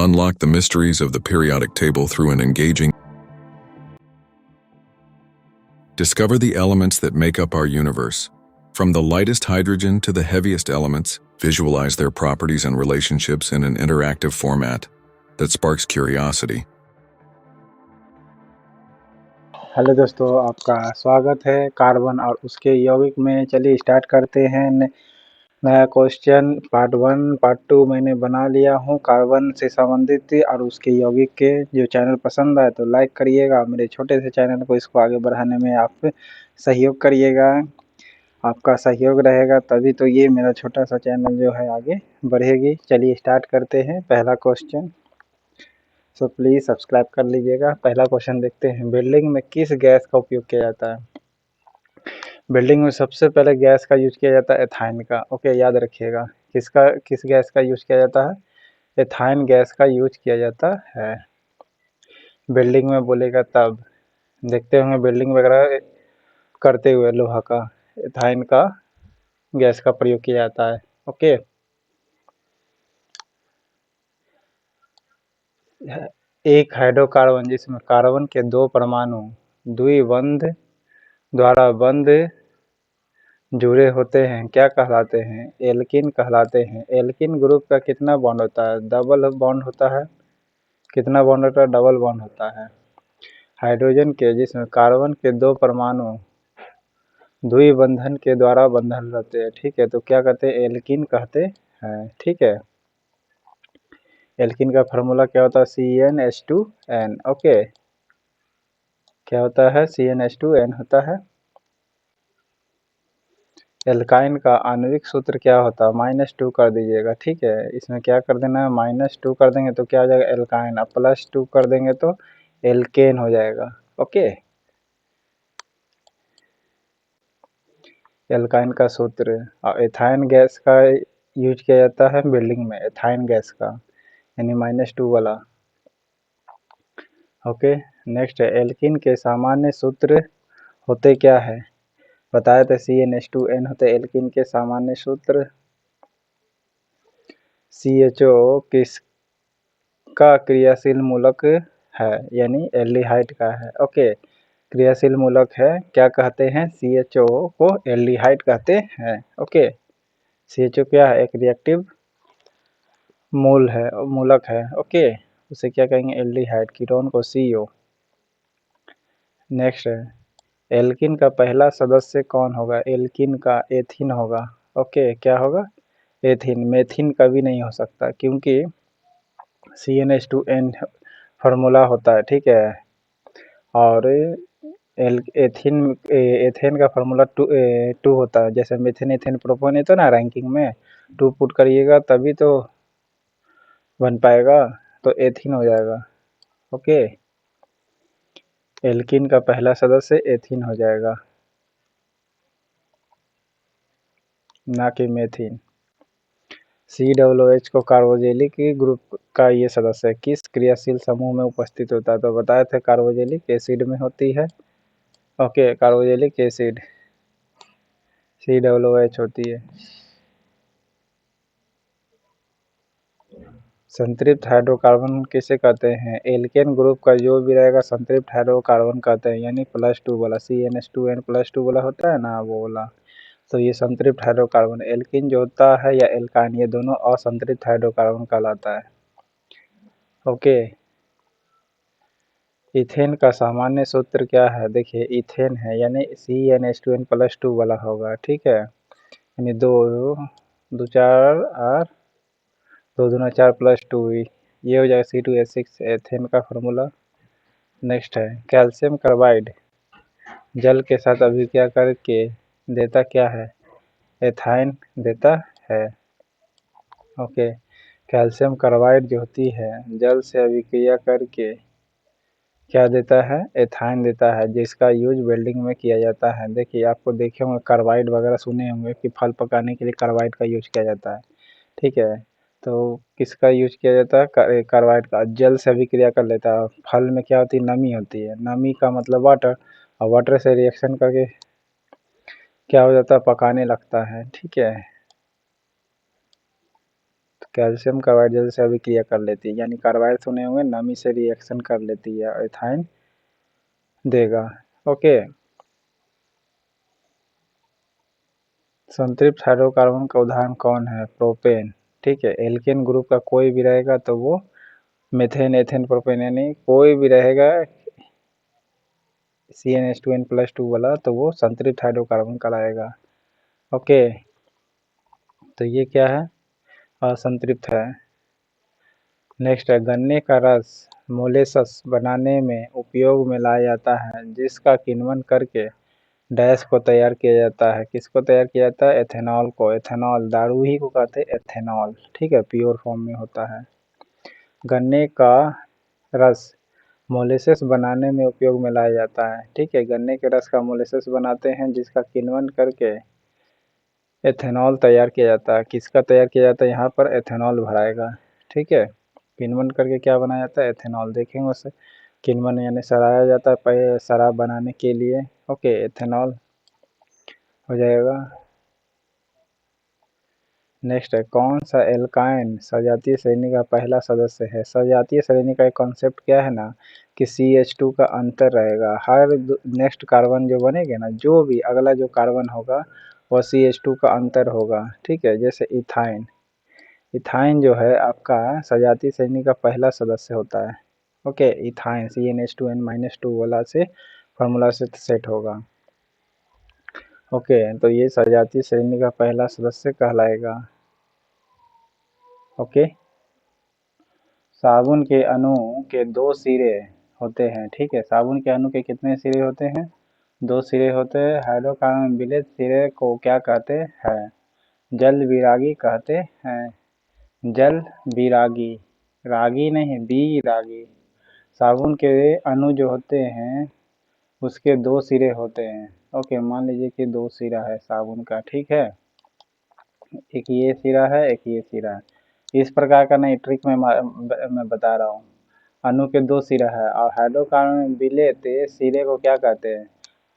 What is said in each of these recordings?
Unlock the mysteries of the periodic table through an engaging. Discover the elements that make up our universe. From the lightest hydrogen to the heaviest elements, visualize their properties and relationships in an interactive format that sparks curiosity. Hello दोस्तों, आपका स्वागत है carbon और उसके यौगिक में। चलिए start करते हैं। नया क्वेश्चन पार्ट 1 पार्ट 2 मैंने बना लिया हूँ कार्बन से संबंधित और उसके यौगिक के। जो चैनल पसंद आए तो लाइक करिएगा, मेरे छोटे से चैनल को इसको आगे बढ़ाने में आप सहयोग करिएगा। आपका सहयोग रहेगा तभी तो ये मेरा छोटा सा चैनल जो है आगे बढ़ेगी। चलिए स्टार्ट करते हैं। पहला क्वेश्चन, सो प्लीज़ सब्सक्राइब कर लीजिएगा। पहला क्वेश्चन देखते हैं, बिल्डिंग में किस गैस का उपयोग किया जाता है? बिल्डिंग में सबसे पहले गैस का यूज किया जाता है एथाइन का। ओके, याद रखिएगा। किस गैस का यूज किया जाता है? एथाइन गैस का यूज किया जाता है। बिल्डिंग में बोलेगा तब देखते होंगे बिल्डिंग वगैरह करते हुए लोहा का एथाइन का गैस का प्रयोग किया जाता है। ओके, एक हाइड्रोकार्बन जिसमें कार्बन के दो परमाणु द्विबंध द्वारा बंध जुड़े होते हैं क्या कहलाते हैं? एल्किन कहलाते हैं। एल्किन ग्रुप का कितना बॉन्ड होता है? डबल बॉन्ड होता है। कितना बॉन्ड होता है? डबल बॉन्ड होता है। हाइड्रोजन के जिसमें कार्बन के दो परमाणु द्विबंधन के द्वारा बंधन रहते हैं, ठीक है, तो क्या कहते हैं? एल्किन कहते हैं। ठीक है, एल्किन का फार्मूला क्या होता है? CnH2n। ओके, क्या होता है? CnH2n होता है। एल्काइन का आणविक सूत्र क्या होता है? -2 कर दीजिएगा। ठीक है, इसमें क्या कर देना है? -2 कर देंगे तो क्या हो जाएगा? एल्काइन। अब +2 कर देंगे तो एल्केन हो जाएगा। ओके, एल्काइन का सूत्र। और एथाइन गैस का यूज किया जाता है बिल्डिंग में, एथाइन गैस का, यानी -2 वाला। ओके, नेक्स्ट है, एल्किन के सामान्य सूत्र होते क्या है? बताए थे CnH2n होते एल्किन के सामान्य सूत्र। CHO किसका क्रियाशील मूलक है? यानी एल्डिहाइड का है। ओके, क्रियाशील मूलक है। क्या कहते हैं? CHO को एल्डिहाइड कहते हैं। ओके, CHO क्या है? एक रिएक्टिव मूलक है। ओके, उसे क्या कहेंगे? एल्डिहाइड। कीटोन को CO। नेक्स्ट है, एल्किन का पहला सदस्य कौन होगा? एल्किन का एथिन होगा। ओके, क्या होगा? एथिन। मेथिन कभी नहीं हो सकता क्योंकि CnH2n फार्मूला होता है। ठीक है, और एथेन का फार्मूला 2 होता है। जैसे मिथेन, एथेन, प्रोपोन, तो ना रैंकिंग में 2 पुट करिएगा तभी तो बन पाएगा, तो एथिन हो जाएगा। ओके, एल्किन का पहला सदस्य एथिन हो जाएगा, ना कि मेथिन। COOH को कार्बोजेलिक ग्रुप का ये सदस्य किस क्रियाशील समूह में उपस्थित होता है? तो बताए थे कार्बोजेलिक एसिड में होती है। ओके, कार्बोजेलिक एसिड COOH होती है। संतृप्त हाइड्रोकार्बन किसे कहते हैं? एल्केन ग्रुप का जो भी रहेगा संतृप्त हाइड्रोकार्बन कहते हैं, यानी +2 वाला CnH2n +2 वाला होता है ना, वो वाला। तो ये संतृप्त हाइड्रोकार्बन। एल्किन जो होता है या एल्काइन, ये दोनों असंतृप्त हाइड्रोकार्बन कहलाता है। ओके, इथेन का सामान्य सूत्र क्या है? देखिए, इथेन है यानी CnH2n +2 वाला होगा। ठीक है, यानी 2 2 4 और 2 दूना 4 +2, ये हो जाएगा C2H6 एथेन का फार्मूला। नेक्स्ट है, कैल्शियम कार्बाइड जल के साथ अभिक्रिया करके देता क्या है? एथाइन देता है। ओके, कैल्शियम कार्बाइड जो होती है जल से अभिक्रिया करके क्या देता है? एथाइन देता है, जिसका यूज वेल्डिंग में किया जाता है। देखिए, आपको देखे होंगे कार्बाइड वगैरह, सुने होंगे कि फल पकाने के लिए कार्बाइड का यूज किया जाता है। ठीक है, तो किसका यूज किया जाता है? कार्बाइड का। जल से अभिक्रिया कर लेता है। फल में क्या होती है? नमी होती है। नमी का मतलब वाटर, और वाटर से रिएक्शन करके क्या हो जाता है? पकाने लगता है। ठीक है, तो कैल्शियम कार्बाइड जल्द से अभिक्रिया कर लेती है, यानी कार्बाइड सुने होंगे, नमी से रिएक्शन कर लेती है, एथाइन देगा। ओके, संतृप्त हाइड्रोकार्बन का उदाहरण कौन है? प्रोपेन। ठीक है, एल्केन ग्रुप का कोई भी रहेगा तो वो मेथेन, एथेन, प्रोपेन, यानी कोई भी रहेगा CnH2n+2 वाला तो वो संतृप्त हाइड्रोकार्बन कहलाएगा। ओके, तो ये क्या है? असंतृप्त है। नेक्स्ट है, गन्ने का रस मोलेसस बनाने में उपयोग में लाया जाता है, जिसका किण्वन करके डैश को तैयार किया जाता है। किसको तैयार किया जाता है? एथेनॉल को। एथेनॉल दारू ही को कहते हैं एथेनॉल। ठीक है, प्योर फॉर्म में होता है। गन्ने का रस मोलेसेस बनाने में उपयोग में लाया जाता है। ठीक है, गन्ने के रस का मोलेसेस बनाते हैं, जिसका किण्वन करके एथेनॉल तैयार किया जाता है। किसका तैयार किया जाता है? यहाँ पर एथेनॉल भराएगा। ठीक है, किण्वन करके क्या बनाया जाता है? एथेनॉल। देखेंगे उसे, किण्वन यानी सराया जाता है पहले शराब बनाने के लिए। ओके, एथेनॉल हो जाएगा। नेक्स्ट है, कौन सा एल्काइन सजातीय श्रेणी का पहला सदस्य है? सजातीय श्रेणी का एक कॉन्सेप्ट क्या है ना कि CH2 का अंतर रहेगा। हर नेक्स्ट कार्बन जो बनेगा ना, जो भी अगला जो कार्बन होगा वह CH2 का अंतर होगा। ठीक है, जैसे इथाइन। इथाइन जो है आपका सजातीय श्रेणी का पहला सदस्य होता है। ओके, इथाइन CnH2n-2 वाला से फॉर्मूला से सेट होगा। ओके, तो ये सजातीय श्रेणी का पहला सदस्य कहलाएगा। ओके, साबुन के अणु के 2 सिरे होते हैं। ठीक है, साबुन के अणु के कितने सिरे होते हैं? 2 सिरे होते हैं। हाइड्रोकार्बन विलेय सिरे को क्या कहते हैं? जल विरागी कहते हैं। जल विरागी, रागी नहीं, विरागी। साबुन के अणु जो होते हैं उसके 2 सिरे होते हैं। ओके, मान लीजिए कि 2 सिरा है साबुन का। ठीक है, एक ये सिरा है, एक ये सिरा है। इस प्रकार का नहीं, ट्रिक मैं बता रहा हूँ। अणु के 2 सिरा है और हाइड्रोकार्बन विलेय सिरे को क्या कहते हैं?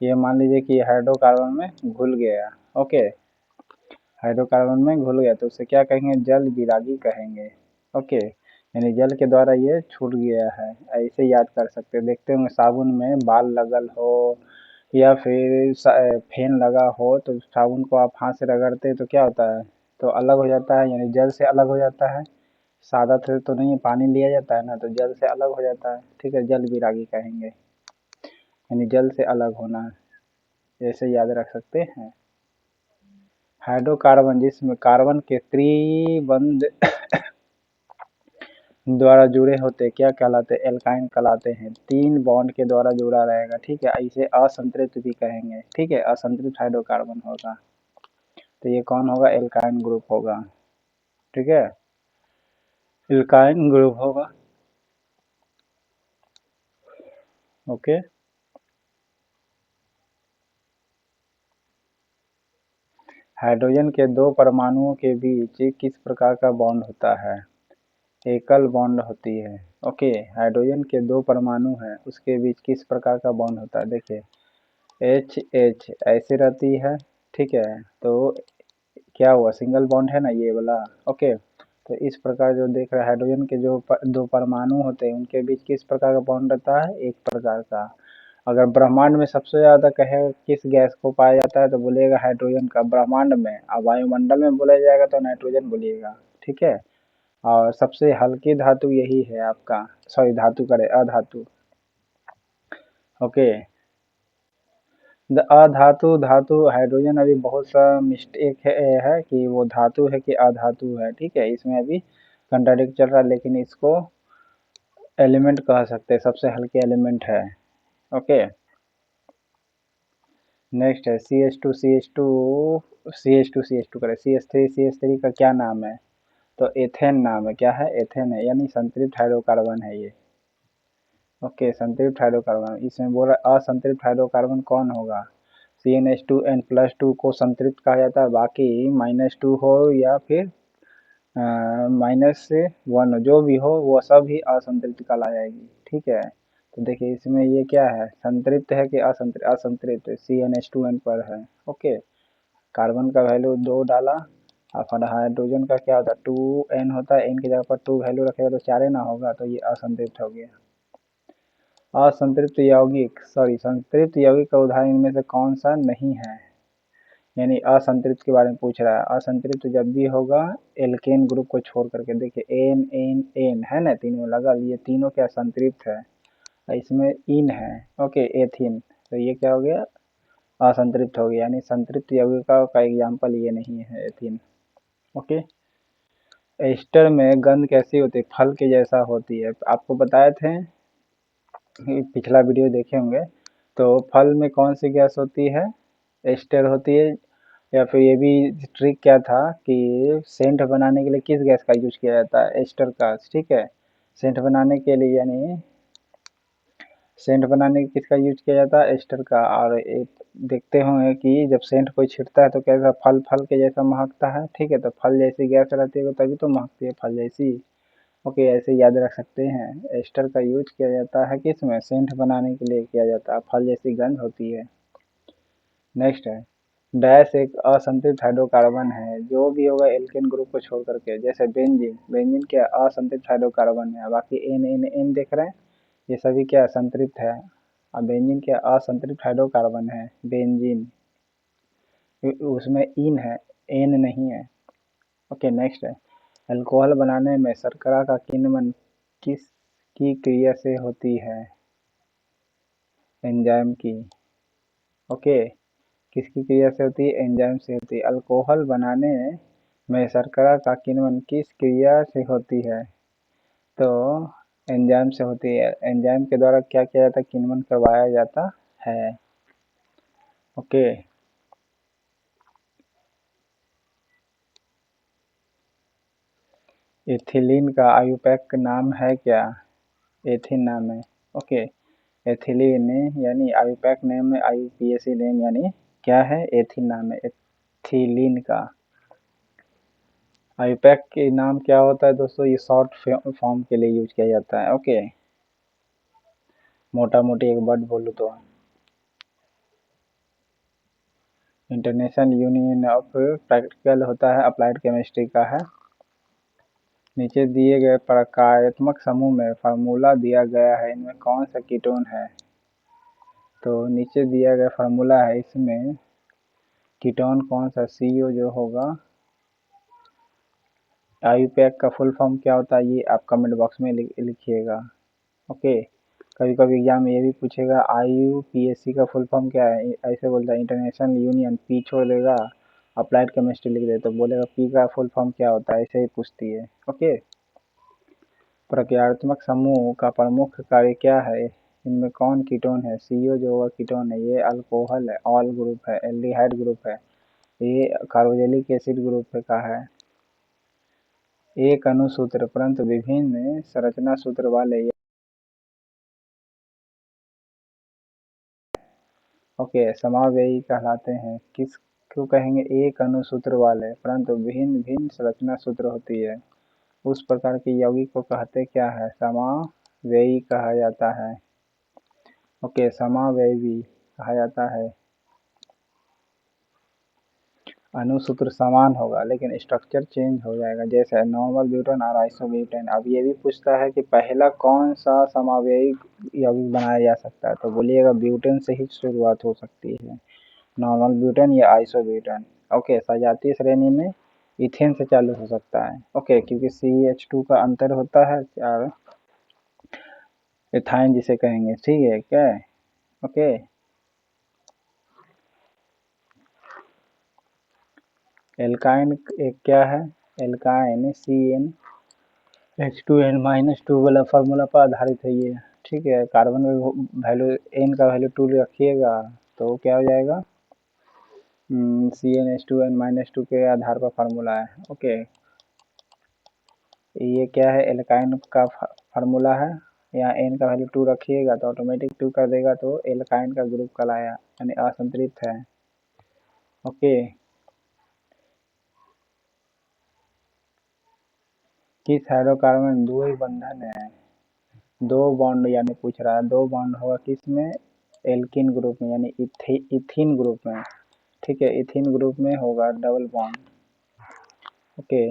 ये मान लीजिए कि हाइड्रोकार्बन में घुल गया। ओके, हाइड्रोकार्बन में घुल गया तो उसे क्या कहेंगे? जल विरागी कहेंगे। ओके, यानी जल के द्वारा ये छूट गया है। ऐसे याद कर सकते हैं। देखते होंगे साबुन में बाल लगल हो या फिर फेन लगा हो तो साबुन को आप हाथ से रगड़ते हैं तो क्या होता है? तो अलग हो जाता है, यानी जल से अलग हो जाता है। सादा से तो नहीं, पानी लिया जाता है ना, तो जल से अलग हो जाता है। ठीक है, जल विरागी कहेंगे, यानी जल से अलग होना। ऐसे याद रख सकते हैं। हाइड्रोकार्बन जिसमें कार्बन के त्रिबंध द्वारा जुड़े होते क्या कहलाते? एल्काइन कहलाते हैं। 3 बॉन्ड के द्वारा जुड़ा रहेगा। ठीक है, इसे असंतृप्त भी कहेंगे। ठीक है, असंतृप्त हाइड्रोकार्बन होगा तो ये कौन होगा? एल्काइन ग्रुप होगा। ठीक है, एल्काइन ग्रुप होगा। ओके, हाइड्रोजन के 2 परमाणुओं के बीच किस प्रकार का बॉन्ड होता है? एकल बॉन्ड होती है। ओके, हाइड्रोजन के 2 परमाणु हैं, उसके बीच किस प्रकार का बॉन्ड होता है? देखिए, H ऐसे रहती है। ठीक है, तो क्या हुआ? सिंगल बॉन्ड है ना ये वाला। ओके, तो इस प्रकार जो देख रहे हैं हाइड्रोजन के जो 2 परमाणु होते हैं उनके बीच किस प्रकार का बॉन्ड रहता है? एक प्रकार का। अगर ब्रह्मांड में सबसे ज्यादा कहे किस गैस को पाया जाता है तो बोलिएगा हाइड्रोजन का, ब्रह्मांड में। अब वायुमंडल में बोला जाएगा तो नाइट्रोजन बोलिएगा। ठीक है, और सबसे हल्की धातु यही है आपका, सॉरी धातु करे अधातु। ओके, अधातु धातु हाइड्रोजन अभी बहुत सा मिस्टेक है कि वो धातु है कि अधातु है। ठीक है, इसमें अभी कंट्राडिक्ट चल रहा है, लेकिन इसको एलिमेंट कह सकते हैं, सबसे हल्के एलिमेंट है। ओके, नेक्स्ट है CH2 करे, CH3 का क्या नाम है? तो एथेन नाम है। क्या है? एथेन है, यानी संतृप्त हाइड्रोकार्बन है ये। ओके, संतृप्त हाइड्रोकार्बन। इसमें बोल रहा है असंतृप्त हाइड्रोकार्बन कौन होगा? CnH2n+2 को संतृप्त कहा जाता है, बाकी -2 हो या फिर -1 जो भी हो वो सब ही असंतृप्त कहलाएगी। ठीक है, तो देखिए इसमें ये क्या है? संतृप्त है कि असंतृप्त? असंतृप्त CnH2n पर है। ओके, कार्बन का वैल्यू 2 डाला और फिर हाइड्रोजन का क्या होता है 2n होता है, n की जगह पर 2 वैल्यू रखेगा तो 4 ना होगा, तो ये असंतृप्त हो गया। असंतृप्त यौगिक संतृप्त यौगिक का उदाहरण इनमें से कौन सा नहीं है, यानी असंतृप्त के बारे में पूछ रहा है। असंतृप्त जब भी होगा एल्केन ग्रुप को छोड़ करके, देखिए एन एन एन है ना, तीनों लगा, ये तीनों क्या संतृप्त है, इसमें इन है, ओके एथिन, तो ये क्या हो गया असंतृप्त हो गया, यानी संतृप्त यौगिकों का एग्जाम्पल ये नहीं है एथिन। ओके, एस्टर में गंध कैसी होती है, फल के जैसा होती है, आपको बताए थे पिछला वीडियो देखे होंगे। तो फल में कौन सी गैस होती है, एस्टर होती है। या फिर ये भी ट्रिक क्या था कि सेंट बनाने के लिए किस गैस का यूज किया जाता है, एस्टर का, ठीक है। सेंट बनाने के लिए यानी सेंट बनाने के किसका यूज किया जाता है, एस्टर का। और एक देखते होंगे कि जब सेंट कोई छिड़ता है तो कैसा फल फल के जैसा महकता है, ठीक है, तो फल जैसी गैस रहती है तभी तो महकती है फल जैसी। ओके, ऐसे याद रख सकते हैं, एस्टर का यूज किया जाता है किसमें, सेंट बनाने के लिए किया जाता है, फल जैसी गंध होती है। नेक्स्ट है डैश एक असंतृप्त हाइड्रोकार्बन है, जो भी होगा एल्केन ग्रुप को छोड़ करके, जैसे बेंजीन, बेंजीन क्या असंतृप्त हाइड्रोकार्बन है, बाकी एन एन एन देख रहे हैं, ये सभी क्या संतृप्त है। और बेंजीन क्या असंतृप्त हाइड्रोकार्बन है बेंजीन, उसमें इन है, एन नहीं है। ओके, नेक्स्ट है अल्कोहल बनाने में शर्करा का किण्वन किस की क्रिया से होती है, एंजाइम की। ओके, किसकी क्रिया से होती है, एंजाइम से होती है। अल्कोहल बनाने में शर्करा का किण्वन किस क्रिया से होती है, तो एंजाइम से होती है। एंजाइम के द्वारा क्या किया जाता है, किण्वन करवाया जाता है। ओके, एथिलीन का आयुपैक नाम है क्या, एथिन नाम है। ओके, एथिलीन यानी आयुपैक नेम है, आईयूपीएसी नेम यानी क्या है, एथिन नाम है एथिलीन का। आयुपैक के नाम क्या होता है दोस्तों, ये शॉर्ट फॉर्म के लिए यूज किया जाता है। ओके, मोटा मोटी एक वर्ड बोलूँ तो इंटरनेशनल यूनियन ऑफ प्रैक्टिकल होता है, अप्लाइड केमिस्ट्री का है। नीचे दिए गए प्रकार्यात्मक समूह में फार्मूला दिया गया है, इनमें कौन सा कीटोन है, तो नीचे दिया गया फार्मूला है, इसमें कीटोन कौन सा, CO जो होगा। आयुपैक का फुल फॉर्म क्या होता है, ये आप कमेंट बॉक्स में लिखिएगा। ओके, कभी कभी एग्जाम में ये भी पूछेगा IUPAC का फुल फॉर्म क्या है, ऐसे बोलता है इंटरनेशनल यूनियन, पी छोड़ देगा, अप्लाइड केमिस्ट्री लिख दे तो बोलेगा पी का फुल फॉर्म क्या होता है, ऐसे ही पूछती है। ओके, प्रक्रियात्मक समूह का प्रमुख कार्य क्या है, इनमें कौन कीटोन है, CO जो होगा कीटोन है, ये अल्कोहल है, ऑल ग्रुप है, एल्डिहाइड ग्रुप है, ये कार्बोक्सिलिक एसिड ग्रुप का है। एक अणुसूत्र परंतु विभिन्न संरचना सूत्र वाले। ओके, समावेयी कहलाते हैं, किसको कहेंगे, एक अणुसूत्र वाले परंतु भिन्न भिन्न संरचना सूत्र होती है, उस प्रकार के यौगिक को कहते क्या है, समावेयी कहा जाता है। ओके, समावेयी कहा जाता है। अणुसूत्र समान होगा लेकिन स्ट्रक्चर चेंज हो जाएगा, जैसे नॉर्मल ब्यूटेन और आइसोब्यूटेन। अब ये भी पूछता है कि पहला कौन सा समावेयी यौगिक बनाया जा सकता है, तो बोलिएगा ब्यूटेन से ही शुरुआत हो सकती है, नॉर्मल ब्यूटेन या आइसोब्यूटेन। ओके, सजातीय श्रेणी में इथेन से चालू हो सकता है। ओके, क्योंकि CH2 का अंतर होता है और एथाइन जिसे कहेंगे, ठीक है क्या। ओके, एल्काइन एक क्या है, एल्काइन CnH2n-2 वाला फार्मूला पर आधारित है ये, ठीक है। कार्बन में वैल्यू n का वैल्यू 2 रखिएगा तो क्या हो जाएगा, CnH2n-2 के आधार पर फार्मूला है। ओके, ये क्या है, एल्काइन का फार्मूला है, यहाँ n का वैल्यू 2 रखिएगा तो ऑटोमेटिक 2 कर देगा, तो एल्काइन का ग्रुप कहलाया, यानी असंतृप्त है। ओके, किस हाइड्रोकार्बन में दो ही बंधन है, दो बॉन्ड यानी पूछ रहा है, दो बॉन्ड होगा किस में, एल्किन ग्रुप में, यानी इथीन ग्रुप में, ठीक है, इथीन ग्रुप में होगा डबल बॉन्ड। ओके।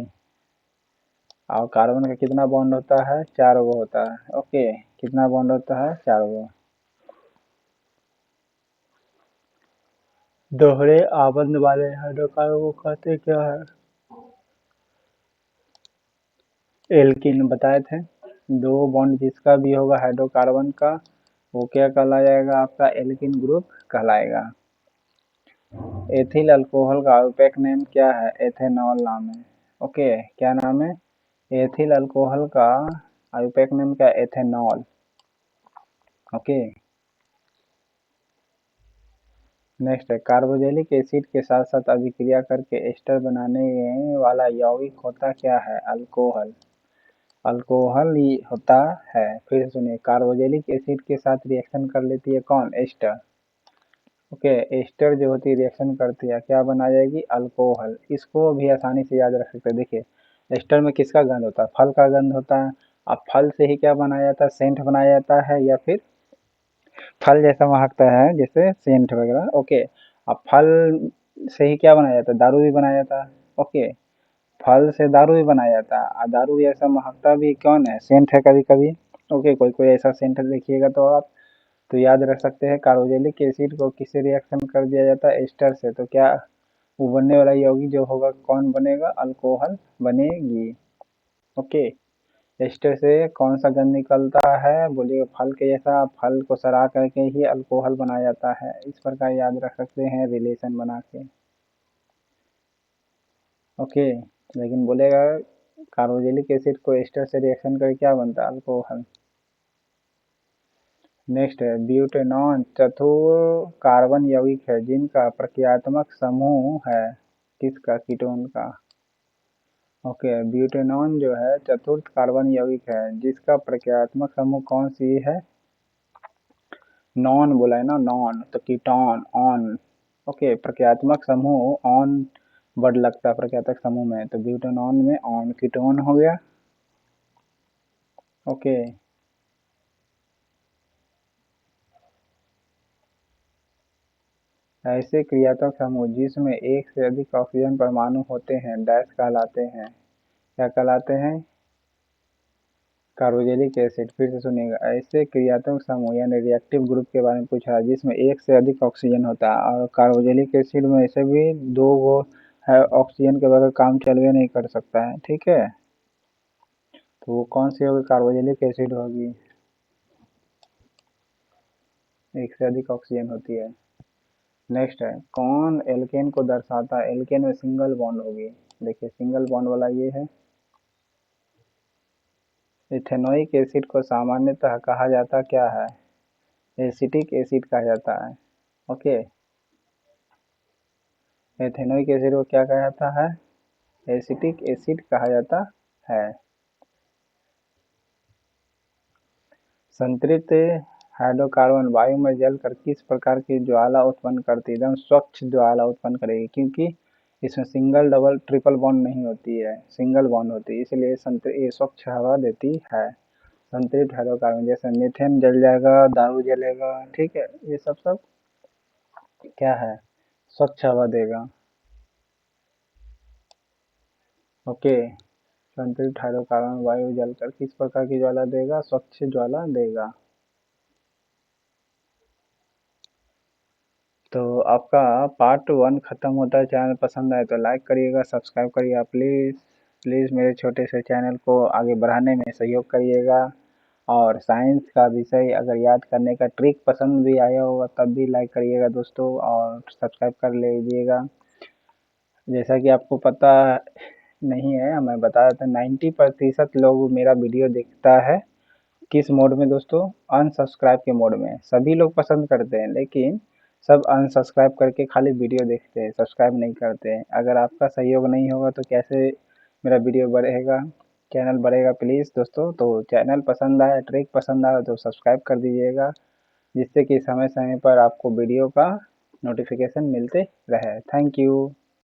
और कार्बन का कितना बॉन्ड होता है, 4 गो होता है। ओके, कितना बॉन्ड होता है, 4 गो। दोहरे आबंध वाले हाइड्रोकार्बन को कहते क्या है, एल्कीन बताए थे। 2 बॉन्ड जिसका भी होगा हाइड्रोकार्बन का, वो क्या कहलाएगा, आपका एल्कीन ग्रुप कहलाएगा। एथिल अल्कोहल का आयुर्वेदिक नेम क्या है, एथेनॉल नाम है। ओके, क्या नाम है, एथिल अल्कोहल का आयुर्वेदिक नेम क्या है, एथेनॉल। ओके, नेक्स्ट है, कार्बोक्सिलिक एसिड के साथ साथ अभिक्रिया करके एस्टर बनाने वाला यौगिक होता क्या है, अल्कोहल। अल्कोहल ही होता है। फिर सुनिए, कार्बोक्सिलिक एसिड के साथ रिएक्शन कर लेती है कौन, एस्टर। ओके, एस्टर जो होती है रिएक्शन करती है, क्या बना जाएगी, अल्कोहल। इसको भी आसानी से याद रख सकते हैं। देखिए, एस्टर में किसका गंध होता है, फल का गंध होता है। अब फल से ही क्या बनाया जाता है, सेंट बनाया जाता है, या फिर फल जैसा महकता है जैसे सेंट वगैरह। ओके, अब फल से ही क्या बनाया जाता है, दारू भी बनाया जाता है। ओके, फल से दारू भी बनाया जाता है, और दारू जैसा महकता भी कौन है, सेंट है कभी कभी। ओके, कोई कोई ऐसा सेंट देखिएगा तो आप तो याद रख सकते हैं, कार्बोक्सिलिक एसिड को किससे रिएक्शन कर दिया जाता है, एस्टर से। तो क्या वो बनने वाला यौगिक जो होगा कौन बनेगा, अल्कोहल बनेगी। ओके, एस्टर से कौन सा गंध निकलता है, बोलिए फल के जैसा, फल को सड़ा करके ही अल्कोहल बनाया जाता है। इस प्रकार याद रख सकते हैं रिलेशन बना के। ओके, लेकिन बोलेगा कार्बोक्सिलिक एसिड को एस्टर से रिएक्शन करके क्या बनता है, अल्कोहल। नेक्स्ट है, ब्यूटेनॉन चतुर कार्बन यौगिक है जिनका प्रक्रियात्मक समूह है किसका, कीटोन का। ओके, ब्यूटेनॉन जो है चतुर्थ कार्बन यौगिक है जिसका प्रक्रियात्मक समूह कौन सी है, नॉन बोला है ना, नॉन तो कीटोन ऑन। ओके, प्रक्रियात्मक समूह ऑन वर्ड लगता है प्रक्रियात्मक समूह में, तो ब्यूटेनॉन में ऑन कीटोन हो गया। ओके, ऐसे क्रियात्मक समूह जिसमें एक से अधिक ऑक्सीजन परमाणु होते हैं डैश कहलाते हैं, क्या कहलाते हैं, कार्बोक्सिलिक एसिड। फिर से सुनिएगा, ऐसे क्रियात्मक समूह यानी रिएक्टिव ग्रुप के बारे में पूछा है जिसमें एक से अधिक ऑक्सीजन होता है, और कार्बोक्सिलिक एसिड में ऐसे भी 2 गो है, ऑक्सीजन के बगैर काम चलवे नहीं कर सकता है, ठीक है। तो वो कौन सी होगी, कार्बोक्सिलिक एसिड होगी, एक से अधिक ऑक्सीजन होती है। नेक्स्ट है, कौन एल्केन को दर्शाता है, एल्केन में सिंगल बॉन्ड होगी। देखिए, सिंगल बॉन्ड वाला ये है। इथेनोइक एसिड को सामान्यतः कहा जाता क्या है, एसिटिक एसिड कहा जाता है। ओके, एथेनोइक एसिड को क्या कहा जाता है, एसिटिक एसिड कहा जाता है। संतृप्त हाइड्रोकार्बन वायु में जलकर किस प्रकार की ज्वाला उत्पन्न करती है, एकदम स्वच्छ ज्वाला उत्पन्न करेगी, क्योंकि इसमें सिंगल डबल ट्रिपल बॉन्ड नहीं होती है, सिंगल बॉन्ड होती है, इसलिए ये स्वच्छ हवा देती है। संतृप्त हाइड्रोकार्बन जैसे मीथेन जल जाएगा, दारू जलेगा, ठीक है, ये सब सब क्या है, स्वच्छ हवा देगा। ओके, संतृप्त हाइड्रोकार्बन वायु जलकर किस प्रकार की ज्वाला देगा, स्वच्छ ज्वाला देगा। तो आपका पार्ट 1 खत्म होता है। चैनल पसंद आए तो लाइक करिएगा, सब्सक्राइब करिएगा, प्लीज़ प्लीज़ मेरे छोटे से चैनल को आगे बढ़ाने में सहयोग करिएगा। और साइंस का विषय अगर याद करने का ट्रिक पसंद भी आया होगा तब भी लाइक करिएगा दोस्तों, और सब्सक्राइब कर लीजिएगा। जैसा कि आपको पता नहीं है, मैं बता देता हूँ, 90% लोग मेरा वीडियो देखता है किस मोड में दोस्तों, अनसब्सक्राइब के मोड में। सभी लोग पसंद करते हैं लेकिन सब अनसब्सक्राइब करके खाली वीडियो देखते हैं, सब्सक्राइब नहीं करते हैं। अगर आपका सहयोग नहीं होगा तो कैसे मेरा वीडियो बढ़ेगा, चैनल बढ़ेगा। प्लीज़ दोस्तों, तो चैनल पसंद आए, ट्रिक पसंद आए तो सब्सक्राइब कर दीजिएगा, जिससे कि समय समय पर आपको वीडियो का नोटिफिकेशन मिलते रहे। Thank you.